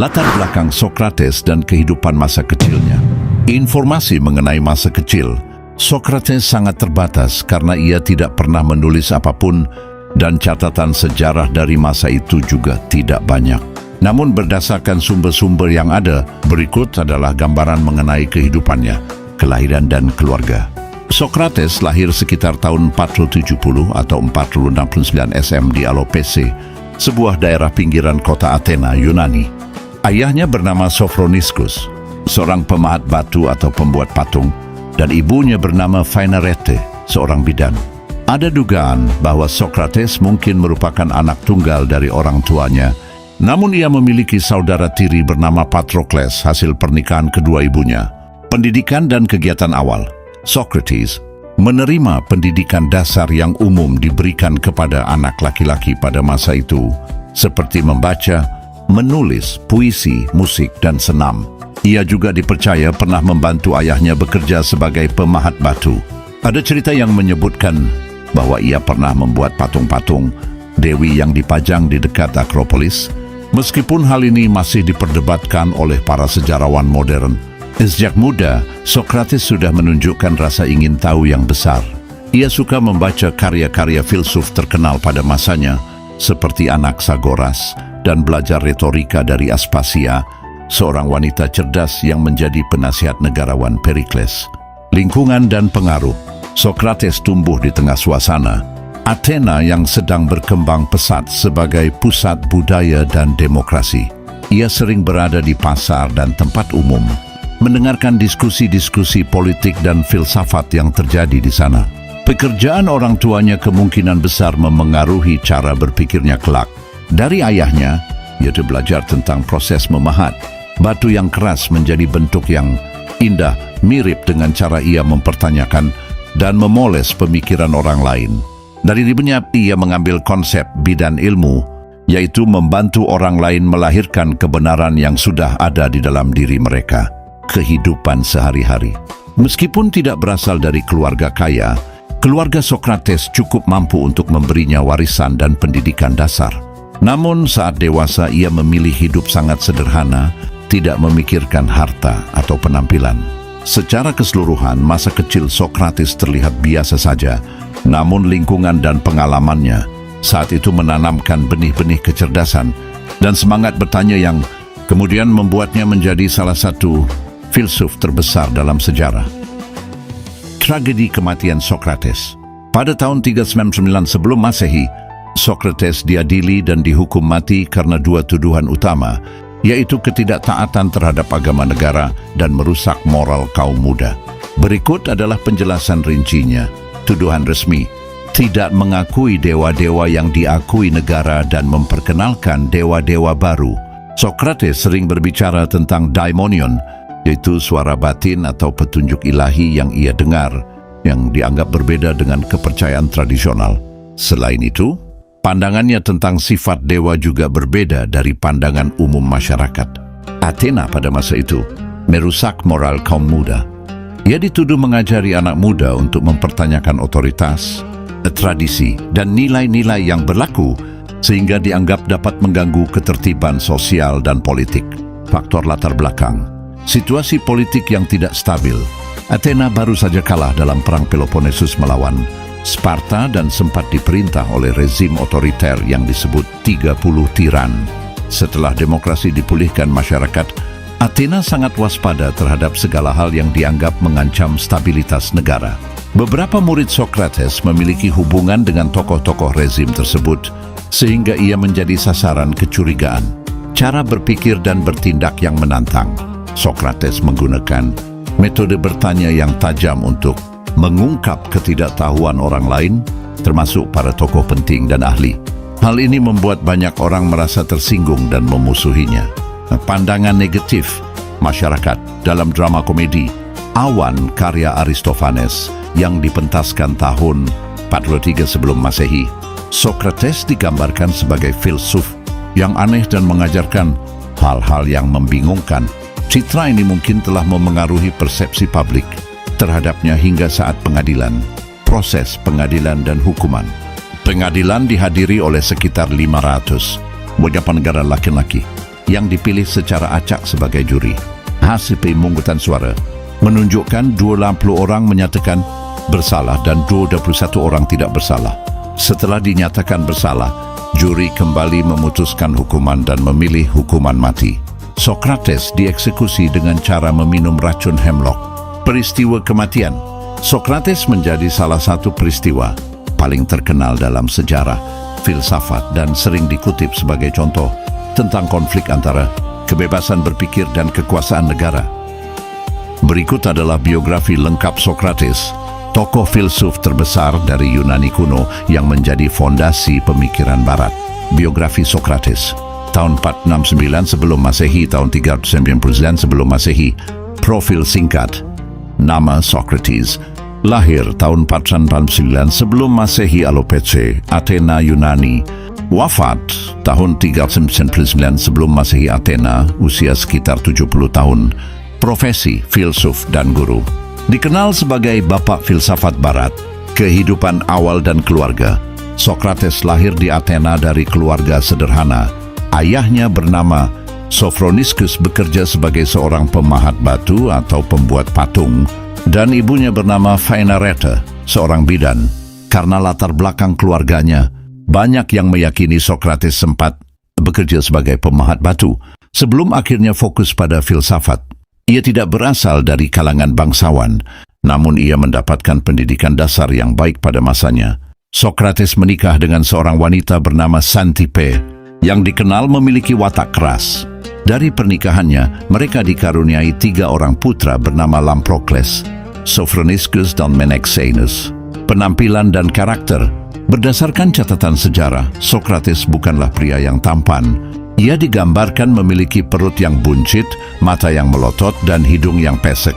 Latar belakang Sokrates dan kehidupan masa kecilnya. Informasi mengenai masa kecil Sokrates sangat terbatas karena ia tidak pernah menulis apapun dan catatan sejarah dari masa itu juga tidak banyak. Namun berdasarkan sumber-sumber yang ada, berikut adalah gambaran mengenai kehidupannya, kelahiran dan keluarga. Sokrates lahir sekitar tahun 470 atau 469 SM di Alopese, sebuah daerah pinggiran kota Athena, Yunani. Ayahnya bernama Sophroniscus, seorang pemahat batu atau pembuat patung, dan ibunya bernama Phainarete, seorang bidan. Ada dugaan bahwa Sokrates mungkin merupakan anak tunggal dari orang tuanya, namun ia memiliki saudara tiri bernama Patrokles hasil pernikahan kedua ibunya. Pendidikan dan kegiatan awal. Socrates menerima pendidikan dasar yang umum diberikan kepada anak laki-laki pada masa itu, seperti membaca, menulis, puisi, musik, dan senam. Ia juga dipercaya pernah membantu ayahnya bekerja sebagai pemahat batu. Ada cerita yang menyebutkan bahwa ia pernah membuat patung-patung dewi yang dipajang di dekat Akropolis. Meskipun hal ini masih diperdebatkan oleh para sejarawan modern, sejak muda Sokrates sudah menunjukkan rasa ingin tahu yang besar. Ia suka membaca karya-karya filsuf terkenal pada masanya, seperti Anaxagoras, dan belajar retorika dari Aspasia, seorang wanita cerdas yang menjadi penasihat negarawan Perikles. Lingkungan dan pengaruh. Sokrates tumbuh di tengah suasana Athena yang sedang berkembang pesat sebagai pusat budaya dan demokrasi. Ia sering berada di pasar dan tempat umum, mendengarkan diskusi-diskusi politik dan filsafat yang terjadi di sana. Pekerjaan orang tuanya kemungkinan besar memengaruhi cara berpikirnya kelak. Dari ayahnya, ia belajar tentang proses memahat batu yang keras menjadi bentuk yang indah, mirip dengan cara ia mempertanyakan dan memoles pemikiran orang lain. Dari ibunya, ia mengambil konsep bidan ilmu, yaitu membantu orang lain melahirkan kebenaran yang sudah ada di dalam diri mereka. Kehidupan sehari-hari. Meskipun tidak berasal dari keluarga kaya, keluarga Sokrates cukup mampu untuk memberinya warisan dan pendidikan dasar. Namun saat dewasa ia memilih hidup sangat sederhana, tidak memikirkan harta atau penampilan. Secara keseluruhan, masa kecil Sokrates terlihat biasa saja, namun lingkungan dan pengalamannya saat itu menanamkan benih-benih kecerdasan dan semangat bertanya yang kemudian membuatnya menjadi salah satu filsuf terbesar dalam sejarah. Tragedi kematian Sokrates. Pada tahun 399 sebelum Masehi, Sokrates diadili dan dihukum mati karena dua tuduhan utama, yaitu ketidaktaatan terhadap agama negara dan merusak moral kaum muda. Berikut adalah penjelasan rincinya. Tuduhan resmi: tidak mengakui dewa-dewa yang diakui negara dan memperkenalkan dewa-dewa baru. Sokrates sering berbicara tentang daimonion, yaitu suara batin atau petunjuk ilahi yang ia dengar, yang dianggap berbeda dengan kepercayaan tradisional. Selain itu, pandangannya tentang sifat dewa juga berbeda dari pandangan umum masyarakat. Athena pada masa itu merusak moral kaum muda. Ia dituduh mengajari anak muda untuk mempertanyakan otoritas, tradisi, dan nilai-nilai yang berlaku, sehingga dianggap dapat mengganggu ketertiban sosial dan politik. Faktor latar belakang. Situasi politik yang tidak stabil. Athena baru saja kalah dalam perang Peloponnesus melawan Sparta dan sempat diperintah oleh rezim otoriter yang disebut 30 tiran. Setelah demokrasi dipulihkan masyarakat, Athena sangat waspada terhadap segala hal yang dianggap mengancam stabilitas negara. Beberapa murid Sokrates memiliki hubungan dengan tokoh-tokoh rezim tersebut, sehingga ia menjadi sasaran kecurigaan. Cara berpikir dan bertindak yang menantang. Sokrates menggunakan metode bertanya yang tajam untuk mengungkap ketidaktahuan orang lain, termasuk para tokoh penting dan ahli. Hal ini membuat banyak orang merasa tersinggung dan memusuhinya. Pandangan negatif masyarakat dalam drama komedi Awan karya Aristophanes yang dipentaskan tahun 43 sebelum Masehi. Sokrates digambarkan sebagai filsuf yang aneh dan mengajarkan hal-hal yang membingungkan. Citra ini mungkin telah memengaruhi persepsi publik terhadapnya hingga saat pengadilan, proses pengadilan dan hukuman. Pengadilan dihadiri oleh sekitar 500 warga negara laki-laki yang dipilih secara acak sebagai juri. Hasil pemungutan suara menunjukkan 20 orang menyatakan bersalah dan 21 orang tidak bersalah. Setelah dinyatakan bersalah, juri kembali memutuskan hukuman dan memilih hukuman mati. Sokrates dieksekusi dengan cara meminum racun hemlock. Peristiwa kematian Sokrates menjadi salah satu peristiwa paling terkenal dalam sejarah filsafat dan sering dikutip sebagai contoh tentang konflik antara kebebasan berpikir dan kekuasaan negara. Berikut adalah biografi lengkap Sokrates, tokoh filsuf terbesar dari Yunani kuno yang menjadi fondasi pemikiran Barat. Biografi Sokrates, tahun 469 sebelum Masehi, tahun 399 sebelum Masehi. Profil singkat. Nama Socrates, lahir tahun 449 sebelum Masehi Alopece, Athena, Yunani. Wafat tahun 399 sebelum Masehi, Athena, usia sekitar 70 tahun. Profesi filsuf dan guru. Dikenal sebagai bapak filsafat Barat. Kehidupan awal dan keluarga. Sokrates lahir di Athena dari keluarga sederhana. Ayahnya bernama Sophroniscus, bekerja sebagai seorang pemahat batu atau pembuat patung, dan ibunya bernama Phaenarete, seorang bidan. Karena latar belakang keluarganya, banyak yang meyakini Sokrates sempat bekerja sebagai pemahat batu sebelum akhirnya fokus pada filsafat. Ia tidak berasal dari kalangan bangsawan, namun ia mendapatkan pendidikan dasar yang baik pada masanya. Sokrates menikah dengan seorang wanita bernama Xanthippe, yang dikenal memiliki watak keras. Dari pernikahannya, mereka dikaruniai 3 orang putra bernama Lamprocles, Sophroniscus, dan Menexenus. Penampilan dan karakter. Berdasarkan catatan sejarah, Sokrates bukanlah pria yang tampan. Ia digambarkan memiliki perut yang buncit, mata yang melotot, dan hidung yang pesek.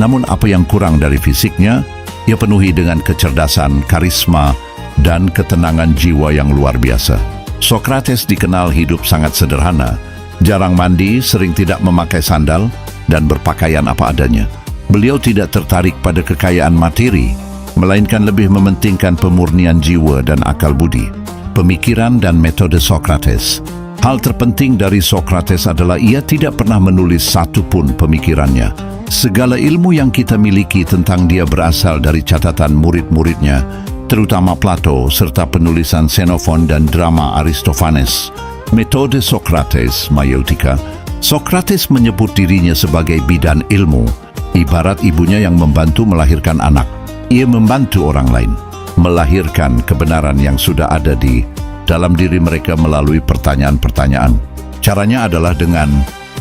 Namun apa yang kurang dari fisiknya, ia penuhi dengan kecerdasan, karisma, dan ketenangan jiwa yang luar biasa. Sokrates dikenal hidup sangat sederhana, jarang mandi, sering tidak memakai sandal, dan berpakaian apa adanya. Beliau tidak tertarik pada kekayaan materi, melainkan lebih mementingkan pemurnian jiwa dan akal budi. Pemikiran dan metode Sokrates. Hal terpenting dari Sokrates adalah ia tidak pernah menulis satu pun pemikirannya. Segala ilmu yang kita miliki tentang dia berasal dari catatan murid-muridnya, terutama Plato, serta penulisan Xenophon dan drama Aristophanes. Metode Sokrates, Maiotika. Sokrates menyebut dirinya sebagai bidan ilmu, ibarat ibunya yang membantu melahirkan anak. Ia membantu orang lain melahirkan kebenaran yang sudah ada di dalam diri mereka melalui pertanyaan-pertanyaan. Caranya adalah dengan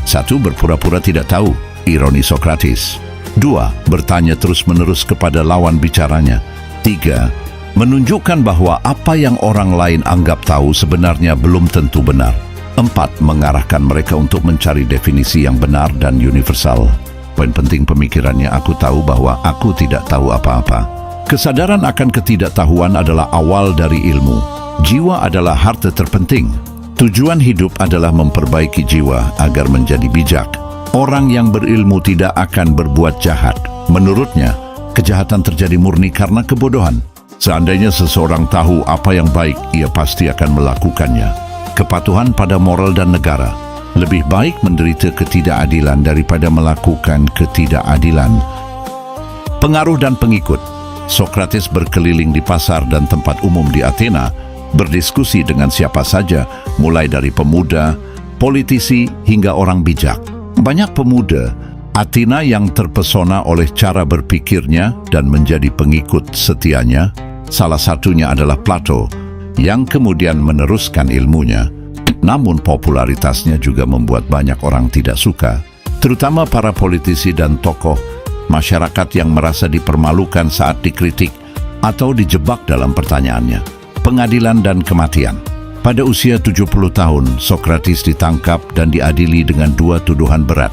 1. Berpura-pura tidak tahu, ironi Sokrates. 2. Bertanya terus-menerus kepada lawan bicaranya. 3. Menunjukkan bahwa apa yang orang lain anggap tahu sebenarnya belum tentu benar. 4. Mengarahkan mereka untuk mencari definisi yang benar dan universal. Poin penting pemikirannya, aku tahu bahwa aku tidak tahu apa-apa. Kesadaran akan ketidaktahuan adalah awal dari ilmu. Jiwa adalah harta terpenting. Tujuan hidup adalah memperbaiki jiwa agar menjadi bijak. Orang yang berilmu tidak akan berbuat jahat. Menurutnya, kejahatan terjadi murni karena kebodohan. Seandainya seseorang tahu apa yang baik, ia pasti akan melakukannya. Kepatuhan pada moral dan negara. Lebih baik menderita ketidakadilan daripada melakukan ketidakadilan. Pengaruh dan pengikut. Sokrates berkeliling di pasar dan tempat umum di Athena, berdiskusi dengan siapa saja, mulai dari pemuda, politisi, hingga orang bijak. Banyak pemuda Athena yang terpesona oleh cara berpikirnya dan menjadi pengikut setianya. Salah satunya adalah Plato, yang kemudian meneruskan ilmunya. Namun popularitasnya juga membuat banyak orang tidak suka, terutama para politisi dan tokoh masyarakat yang merasa dipermalukan saat dikritik atau dijebak dalam pertanyaannya. Pengadilan dan kematian. Pada usia 70 tahun, Sokrates ditangkap dan diadili dengan 2 tuduhan berat.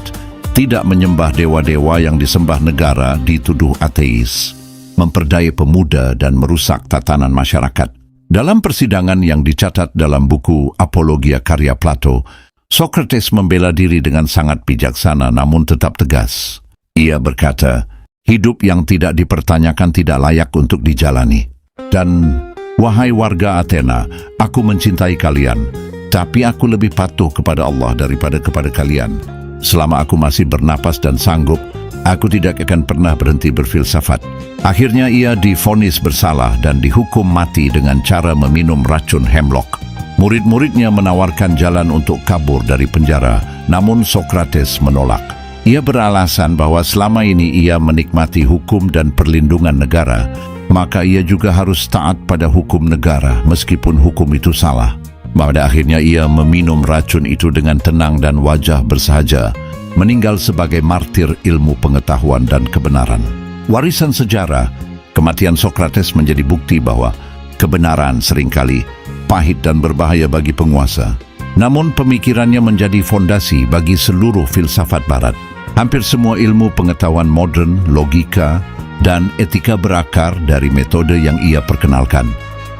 Tidak menyembah dewa-dewa yang disembah negara, dituduh ateis, memperdaya pemuda, dan merusak tatanan masyarakat. Dalam persidangan yang dicatat dalam buku Apologia karya Plato, Sokrates membela diri dengan sangat bijaksana namun tetap tegas. Ia berkata, hidup yang tidak dipertanyakan tidak layak untuk dijalani. Dan, wahai warga Athena, aku mencintai kalian. Tapi aku lebih patuh kepada Allah daripada kepada kalian. Selama aku masih bernapas dan sanggup, aku tidak akan pernah berhenti berfilsafat. Akhirnya ia divonis bersalah dan dihukum mati dengan cara meminum racun hemlock. Murid-muridnya menawarkan jalan untuk kabur dari penjara, namun Sokrates menolak. Ia beralasan bahwa selama ini ia menikmati hukum dan perlindungan negara, maka ia juga harus taat pada hukum negara meskipun hukum itu salah. Pada akhirnya ia meminum racun itu dengan tenang dan wajah bersahaja, meninggal sebagai martir ilmu pengetahuan dan kebenaran. Warisan sejarah, kematian Sokrates menjadi bukti bahwa kebenaran seringkali pahit dan berbahaya bagi penguasa. Namun pemikirannya menjadi fondasi bagi seluruh filsafat barat. Hampir semua ilmu pengetahuan modern, logika, dan etika berakar dari metode yang ia perkenalkan.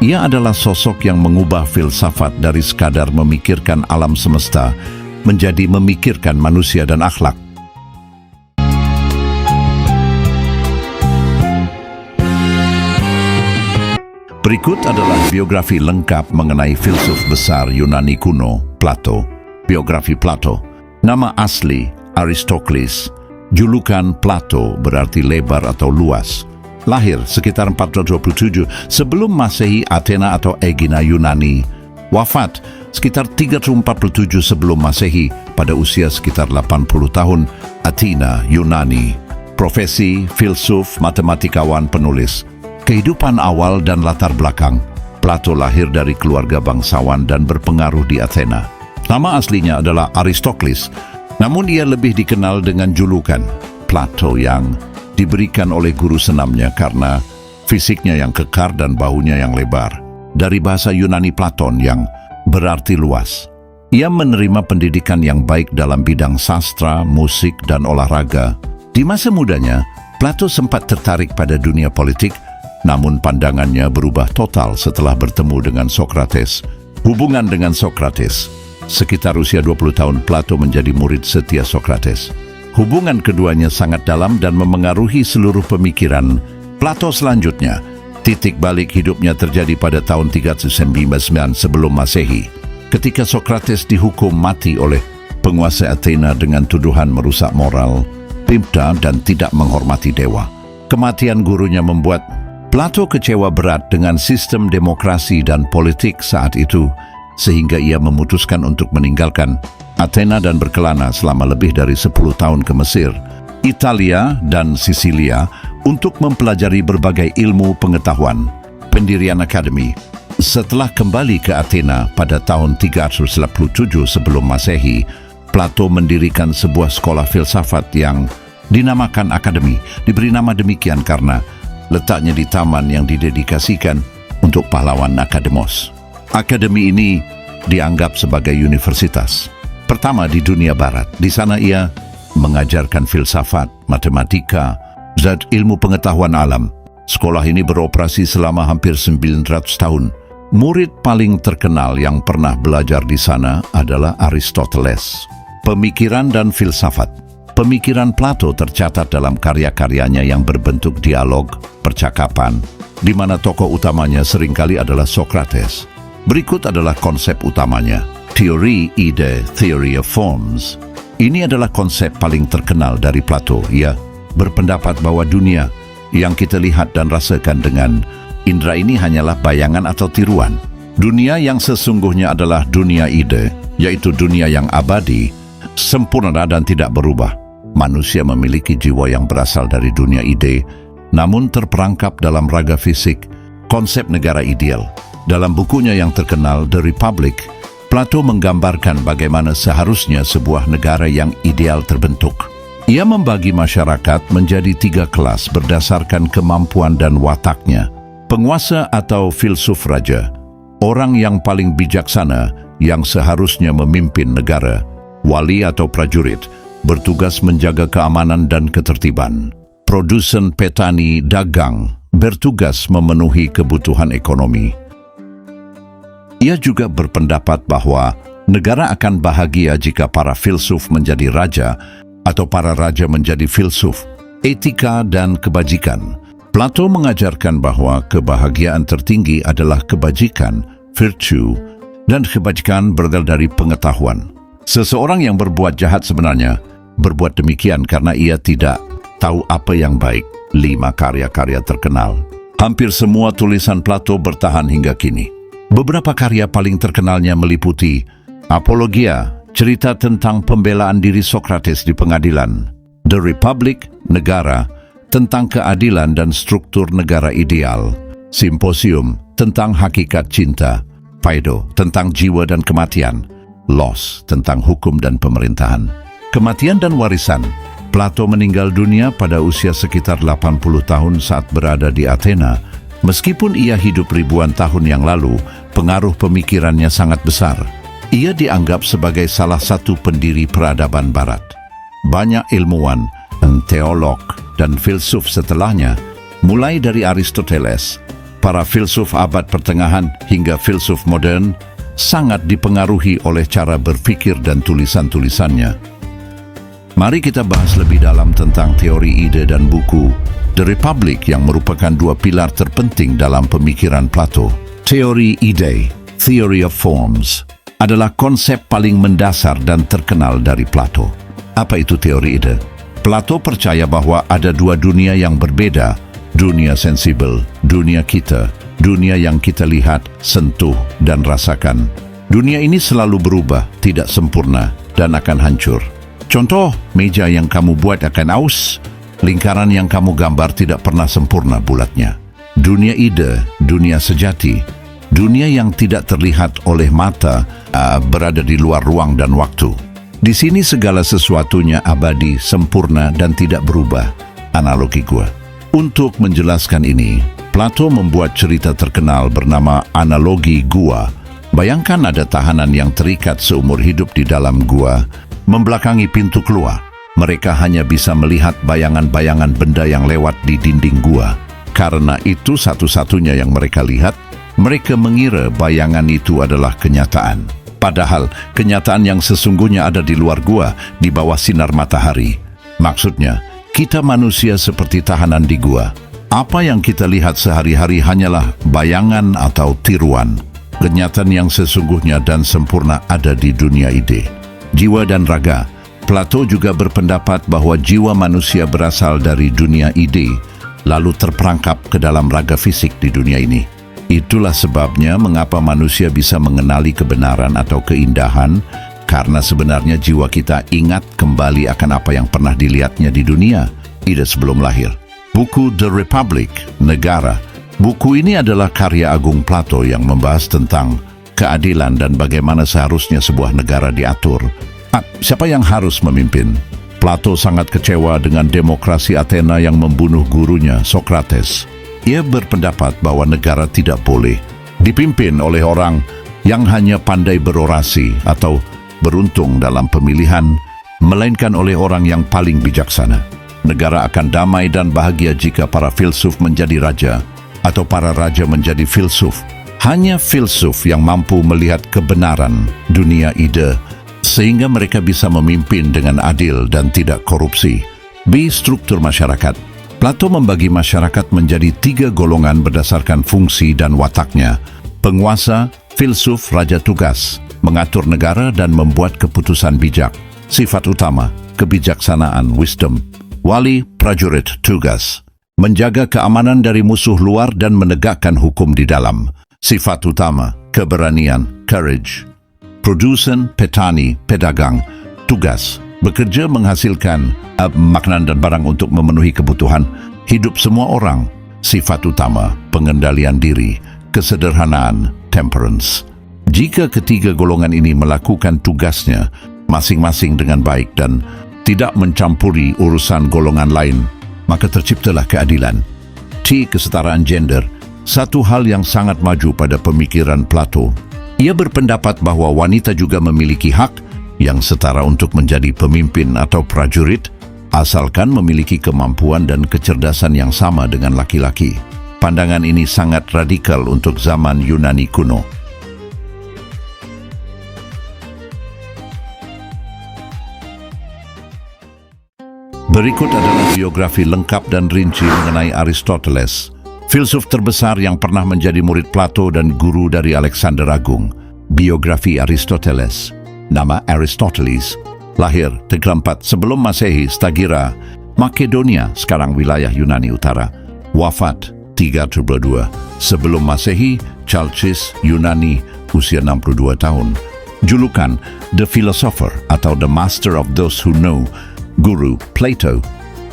Ia adalah sosok yang mengubah filsafat dari sekadar memikirkan alam semesta menjadi memikirkan manusia dan akhlak. Berikut adalah biografi lengkap mengenai filsuf besar Yunani kuno, Plato. Biografi Plato. Nama asli Aristokles. Julukan Plato berarti lebar atau luas. Lahir sekitar 427 sebelum Masehi, Athena atau Aegina, Yunani. Wafat sekitar 347 sebelum Masehi pada usia sekitar 80 tahun, Athena, Yunani. Profesi, filsuf, matematikawan, penulis. Kehidupan awal dan latar belakang. Plato lahir dari keluarga bangsawan dan berpengaruh di Athena. Nama aslinya adalah Aristokles, namun ia lebih dikenal dengan julukan Plato yang diberikan oleh guru senamnya karena fisiknya yang kekar dan bahunya yang lebar. Dari bahasa Yunani Platon yang berarti luas. Ia menerima pendidikan yang baik dalam bidang sastra, musik, dan olahraga. Di masa mudanya, Plato sempat tertarik pada dunia politik, namun pandangannya berubah total setelah bertemu dengan Sokrates. Hubungan dengan Sokrates. Sekitar usia 20 tahun, Plato menjadi murid setia Sokrates. Hubungan keduanya sangat dalam dan memengaruhi seluruh pemikiran Plato selanjutnya. Titik balik hidupnya terjadi pada tahun 399 sebelum Masehi, ketika Sokrates dihukum mati oleh penguasa Athena dengan tuduhan merusak moral, pimta, dan tidak menghormati dewa. Kematian gurunya membuat Plato kecewa berat dengan sistem demokrasi dan politik saat itu, sehingga ia memutuskan untuk meninggalkan Athena dan berkelana selama lebih dari 10 tahun ke Mesir, Italia, dan Sisilia untuk mempelajari berbagai ilmu pengetahuan. Pendirian akademi. Setelah kembali ke Athena pada tahun 387 sebelum Masehi, Plato mendirikan sebuah sekolah filsafat yang dinamakan akademi. Diberi nama demikian karena letaknya di taman yang didedikasikan untuk pahlawan Akademos. Akademi ini dianggap sebagai universitas pertama di dunia barat. Di sana ia mengajarkan filsafat, matematika, dan ilmu pengetahuan alam. Sekolah ini beroperasi selama hampir 900 tahun. Murid paling terkenal yang pernah belajar di sana adalah Aristoteles. Pemikiran dan filsafat. Pemikiran Plato tercatat dalam karya-karyanya yang berbentuk dialog, percakapan, di mana tokoh utamanya seringkali adalah Sokrates. Berikut adalah konsep utamanya. Teori ide, theory of forms. Ini adalah konsep paling terkenal dari Plato. Ia berpendapat bahwa dunia yang kita lihat dan rasakan dengan indera ini hanyalah bayangan atau tiruan. Dunia yang sesungguhnya adalah dunia ide, yaitu dunia yang abadi, sempurna dan tidak berubah. Manusia memiliki jiwa yang berasal dari dunia ide, namun terperangkap dalam raga fisik, konsep negara ideal. Dalam bukunya yang terkenal, The Republic, Plato menggambarkan bagaimana seharusnya sebuah negara yang ideal terbentuk. Ia membagi masyarakat menjadi 3 kelas berdasarkan kemampuan dan wataknya. Penguasa atau filsuf raja, orang yang paling bijaksana yang seharusnya memimpin negara. Wali atau prajurit, bertugas menjaga keamanan dan ketertiban. Produsen, petani, dagang, bertugas memenuhi kebutuhan ekonomi. Ia juga berpendapat bahwa negara akan bahagia jika para filsuf menjadi raja atau para raja menjadi filsuf. Etika dan kebajikan. Plato mengajarkan bahwa kebahagiaan tertinggi adalah kebajikan, virtue, dan kebajikan berasal dari pengetahuan. Seseorang yang berbuat jahat sebenarnya berbuat demikian karena ia tidak tahu apa yang baik. 5 karya-karya terkenal. Hampir semua tulisan Plato bertahan hingga kini. Beberapa karya paling terkenalnya meliputi Apologia, cerita tentang pembelaan diri Sokrates di pengadilan; The Republic, negara, tentang keadilan dan struktur negara ideal; Symposium, tentang hakikat cinta; Phaedo, tentang jiwa dan kematian; Los, tentang hukum dan pemerintahan. Kematian dan warisan. Plato meninggal dunia pada usia sekitar 80 tahun saat berada di Athena. Meskipun ia hidup ribuan tahun yang lalu, pengaruh pemikirannya sangat besar. Ia dianggap sebagai salah satu pendiri peradaban barat. Banyak ilmuwan, teolog, dan filsuf setelahnya, mulai dari Aristoteles, para filsuf abad pertengahan hingga filsuf modern, sangat dipengaruhi oleh cara berpikir dan tulisan-tulisannya. Mari kita bahas lebih dalam tentang teori ide dan buku The Republic yang merupakan 2 pilar terpenting dalam pemikiran Plato. Teori ide, Theory of Forms, adalah konsep paling mendasar dan terkenal dari Plato. Apa itu teori ide? Plato percaya bahwa ada 2 dunia yang berbeda, dunia sensibel, dunia kita, dunia yang kita lihat, sentuh, dan rasakan. Dunia ini selalu berubah, tidak sempurna, dan akan hancur. Contoh, meja yang kamu buat akan aus, lingkaran yang kamu gambar tidak pernah sempurna bulatnya. Dunia ide, dunia sejati, dunia yang tidak terlihat oleh mata, berada di luar ruang dan waktu. Di sini segala sesuatunya abadi, sempurna, dan tidak berubah. Analogi gua. Untuk menjelaskan ini, Plato membuat cerita terkenal bernama Analogi Gua. Bayangkan ada tahanan yang terikat seumur hidup di dalam gua, membelakangi pintu keluar. Mereka hanya bisa melihat bayangan-bayangan benda yang lewat di dinding gua. Karena itu satu-satunya yang mereka lihat, mereka mengira bayangan itu adalah kenyataan. Padahal kenyataan yang sesungguhnya ada di luar gua, di bawah sinar matahari. Maksudnya, kita manusia seperti tahanan di gua. Apa yang kita lihat sehari-hari hanyalah bayangan atau tiruan. Kenyataan yang sesungguhnya dan sempurna ada di dunia ide. Jiwa dan raga. Plato juga berpendapat bahwa jiwa manusia berasal dari dunia ide, lalu terperangkap ke dalam raga fisik di dunia ini. Itulah sebabnya mengapa manusia bisa mengenali kebenaran atau keindahan, karena sebenarnya jiwa kita ingat kembali akan apa yang pernah dilihatnya di dunia, ide sebelum lahir. Buku The Republic, Negara. Buku ini adalah karya agung Plato yang membahas tentang keadilan dan bagaimana seharusnya sebuah negara diatur. Siapa yang harus memimpin? Plato sangat kecewa dengan demokrasi Athena yang membunuh gurunya, Sokrates. Ia berpendapat bahwa negara tidak boleh dipimpin oleh orang yang hanya pandai berorasi atau beruntung dalam pemilihan, melainkan oleh orang yang paling bijaksana. Negara akan damai dan bahagia jika para filsuf menjadi raja, atau para raja menjadi filsuf. Hanya filsuf yang mampu melihat kebenaran dunia ide, sehingga mereka bisa memimpin dengan adil dan tidak korupsi. B. Struktur masyarakat. Plato membagi masyarakat menjadi 3 golongan berdasarkan fungsi dan wataknya. Penguasa, filsuf, raja tugas, mengatur negara dan membuat keputusan bijak. Sifat utama, kebijaksanaan, wisdom. Wali, prajurit, tugas, menjaga keamanan dari musuh luar dan menegakkan hukum di dalam. Sifat utama, keberanian, courage. Produsen, petani, pedagang, tugas, bekerja menghasilkan makanan dan barang untuk memenuhi kebutuhan hidup semua orang. Sifat utama, pengendalian diri, kesederhanaan, temperance. Jika ketiga golongan ini melakukan tugasnya masing-masing dengan baik dan tidak mencampuri urusan golongan lain, maka terciptalah keadilan. T. Kesetaraan gender, satu hal yang sangat maju pada pemikiran Plato. Ia berpendapat bahwa wanita juga memiliki hak yang setara untuk menjadi pemimpin atau prajurit, asalkan memiliki kemampuan dan kecerdasan yang sama dengan laki-laki. Pandangan ini sangat radikal untuk zaman Yunani kuno. Berikut adalah biografi lengkap dan rinci mengenai Aristoteles, filsuf terbesar yang pernah menjadi murid Plato dan guru dari Alexander Agung. Biografi Aristoteles. Nama Aristoteles, lahir 34 sebelum Masehi, Stagira, Makedonia, sekarang wilayah Yunani Utara. Wafat 322 sebelum Masehi, Chalcis, Yunani, usia 62 tahun. Julukan The Philosopher atau The Master of Those Who Know, Guru Plato.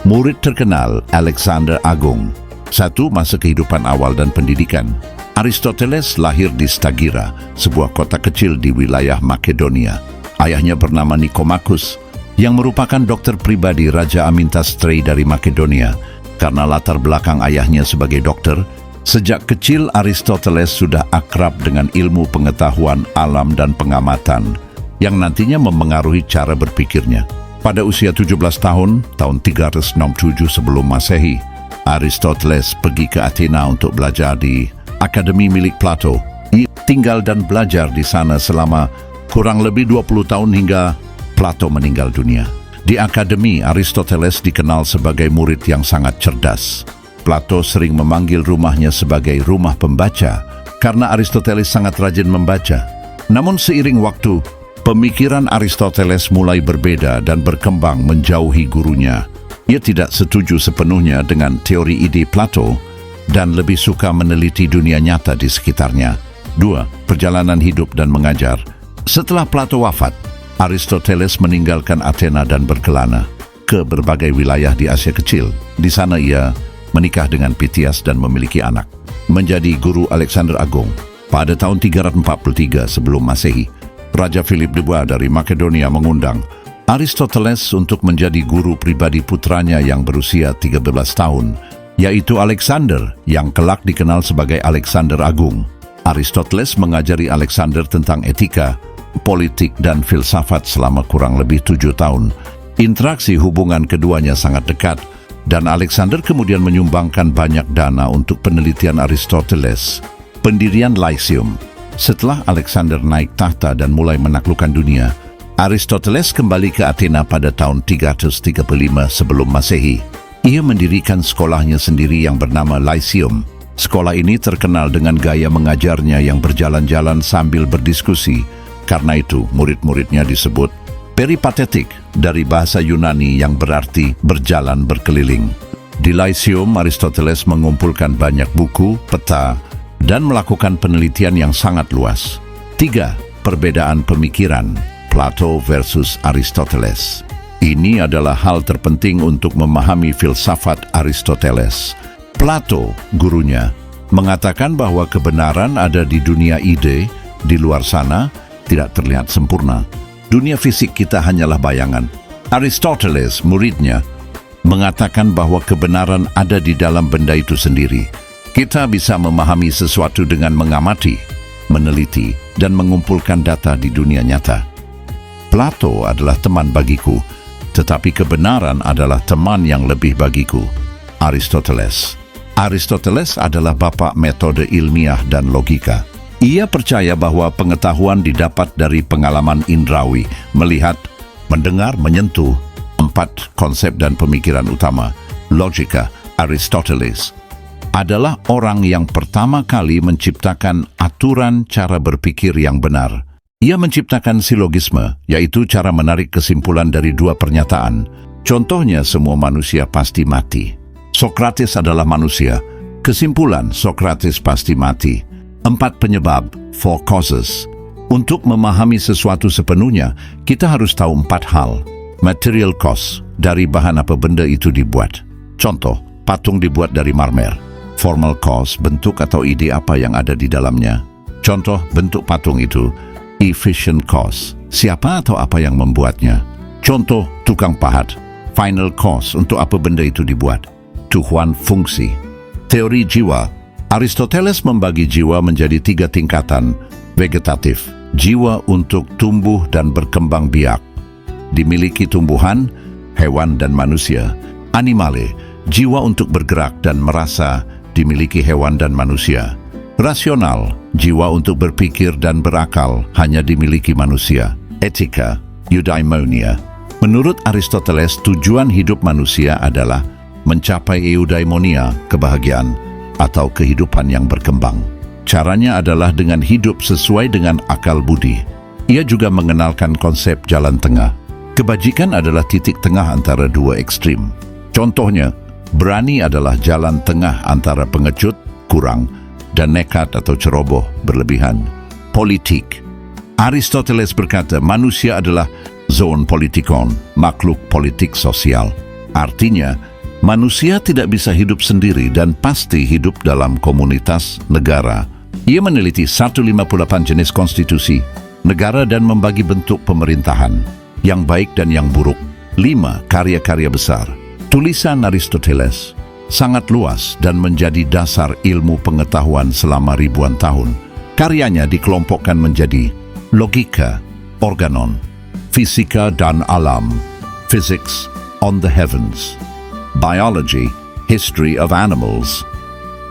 Murid terkenal Alexander Agung. 1. Masa kehidupan awal dan pendidikan. Aristoteles lahir di Stagira, sebuah kota kecil di wilayah Makedonia. Ayahnya bernama Nikomakos, yang merupakan dokter pribadi Raja Amintas III dari Makedonia. Karena latar belakang ayahnya sebagai dokter, sejak kecil Aristoteles sudah akrab dengan ilmu pengetahuan alam dan pengamatan, yang nantinya memengaruhi cara berpikirnya. Pada usia 17 tahun 367 sebelum Masehi, Aristoteles pergi ke Athena untuk belajar di akademi milik Plato. Ia tinggal dan belajar di sana selama kurang lebih 20 tahun hingga Plato meninggal dunia. Di akademi, Aristoteles dikenal sebagai murid yang sangat cerdas. Plato sering memanggil rumahnya sebagai rumah pembaca karena Aristoteles sangat rajin membaca. Namun seiring waktu, pemikiran Aristoteles mulai berbeda dan berkembang menjauhi gurunya. Ia tidak setuju sepenuhnya dengan teori ide Plato dan lebih suka meneliti dunia nyata di sekitarnya. 2. Perjalanan hidup dan mengajar. Setelah Plato wafat, Aristoteles meninggalkan Athena dan berkelana ke berbagai wilayah di Asia Kecil. Di sana ia menikah dengan Pitias dan memiliki anak. Menjadi guru Alexander Agung. Pada tahun 343 sebelum Masehi, Raja Philip II dari Makedonia mengundang Aristoteles untuk menjadi guru pribadi putranya yang berusia 13 tahun, yaitu Alexander, yang kelak dikenal sebagai Alexander Agung. Aristoteles mengajari Alexander tentang etika, politik, dan filsafat selama kurang lebih 7 tahun. Interaksi hubungan keduanya sangat dekat, dan Alexander kemudian menyumbangkan banyak dana untuk penelitian Aristoteles. Pendirian Lyceum. Setelah Alexander naik tahta dan mulai menaklukkan dunia, Aristoteles kembali ke Athena pada tahun 335 sebelum Masehi. Ia mendirikan sekolahnya sendiri yang bernama Lyceum. Sekolah ini terkenal dengan gaya mengajarnya yang berjalan-jalan sambil berdiskusi. Karena itu, murid-muridnya disebut peripatetik, dari bahasa Yunani yang berarti berjalan berkeliling. Di Lyceum, Aristoteles mengumpulkan banyak buku, peta, dan melakukan penelitian yang sangat luas. 3. Perbedaan pemikiran. Plato versus Aristoteles. Ini adalah hal terpenting untuk memahami filsafat Aristoteles. Plato, gurunya, mengatakan bahwa kebenaran ada di dunia ide, di luar sana, tidak terlihat sempurna. Dunia fisik kita hanyalah bayangan. Aristoteles, muridnya, mengatakan bahwa kebenaran ada di dalam benda itu sendiri. Kita bisa memahami sesuatu dengan mengamati, meneliti, dan mengumpulkan data di dunia nyata. Plato adalah teman bagiku, tetapi kebenaran adalah teman yang lebih bagiku. Aristoteles. Aristoteles adalah bapa metode ilmiah dan logika. Ia percaya bahwa pengetahuan didapat dari pengalaman indrawi, melihat, mendengar, menyentuh. 4 konsep dan pemikiran utama. Logika. Aristoteles adalah orang yang pertama kali menciptakan aturan cara berpikir yang benar. Ia menciptakan silogisme, yaitu cara menarik kesimpulan dari dua pernyataan. Contohnya, semua manusia pasti mati. Sokrates adalah manusia. Kesimpulan, Sokrates pasti mati. 4 penyebab, 4 causes. Untuk memahami sesuatu sepenuhnya, kita harus tahu 4 hal. Material cause, dari bahan apa benda itu dibuat. Contoh, patung dibuat dari marmer. Formal cause, bentuk atau ide apa yang ada di dalamnya. Contoh, bentuk patung itu. Efficient cause, siapa atau apa yang membuatnya. Contoh, tukang pahat. Final cause, untuk apa benda itu dibuat. Tujuan fungsi. Teori jiwa. Aristoteles membagi jiwa menjadi 3 tingkatan. Vegetatif, jiwa untuk tumbuh dan berkembang biak. Dimiliki tumbuhan, hewan, dan manusia. Animale, jiwa untuk bergerak dan merasa, dimiliki hewan dan manusia. Rasional, jiwa untuk berpikir dan berakal, hanya dimiliki manusia. Etika, eudaimonia. Menurut Aristoteles, tujuan hidup manusia adalah mencapai eudaimonia, kebahagiaan, atau kehidupan yang berkembang. Caranya adalah dengan hidup sesuai dengan akal budi. Ia juga mengenalkan konsep jalan tengah. Kebajikan adalah titik tengah antara dua ekstrim. Contohnya, berani adalah jalan tengah antara pengecut, kurang, dan nekat atau ceroboh, berlebihan. Politik. Aristoteles berkata, manusia adalah zoon politikon, makhluk politik sosial. Artinya, manusia tidak bisa hidup sendiri dan pasti hidup dalam komunitas negara. Ia meneliti 158 jenis konstitusi negara dan membagi bentuk pemerintahan, yang baik dan yang buruk. 5 karya-karya besar. Tulisan Aristoteles sangat luas dan menjadi dasar ilmu pengetahuan selama ribuan tahun. Karyanya dikelompokkan menjadi logika, organon, fisika dan alam, physics on the heavens, biology, history of animals,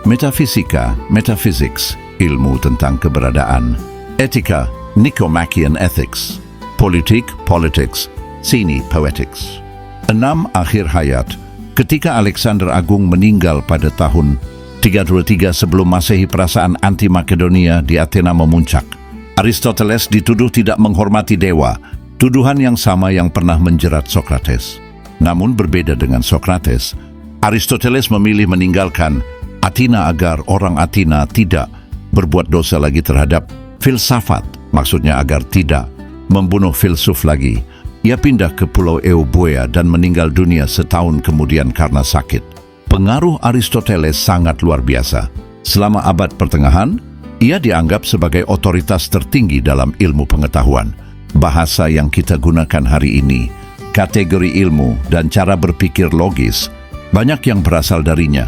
metafisika, metaphysics, ilmu tentang keberadaan, etika, Nicomachean ethics, politik, politics, seni, poetics. 6 akhir hayat. Ketika Alexander Agung meninggal pada tahun 323 sebelum Masehi, perasaan anti-Makedonia di Athena memuncak. Aristoteles dituduh tidak menghormati dewa, tuduhan yang sama yang pernah menjerat Sokrates. Namun berbeda dengan Sokrates, Aristoteles memilih meninggalkan Athena agar orang Athena tidak berbuat dosa lagi terhadap filsafat, maksudnya agar tidak membunuh filsuf lagi. Ia pindah ke Pulau Euboea dan meninggal dunia setahun kemudian karena sakit. Pengaruh Aristoteles sangat luar biasa. Selama abad pertengahan, ia dianggap sebagai otoritas tertinggi dalam ilmu pengetahuan. Bahasa yang kita gunakan hari ini, kategori ilmu dan cara berpikir logis, banyak yang berasal darinya.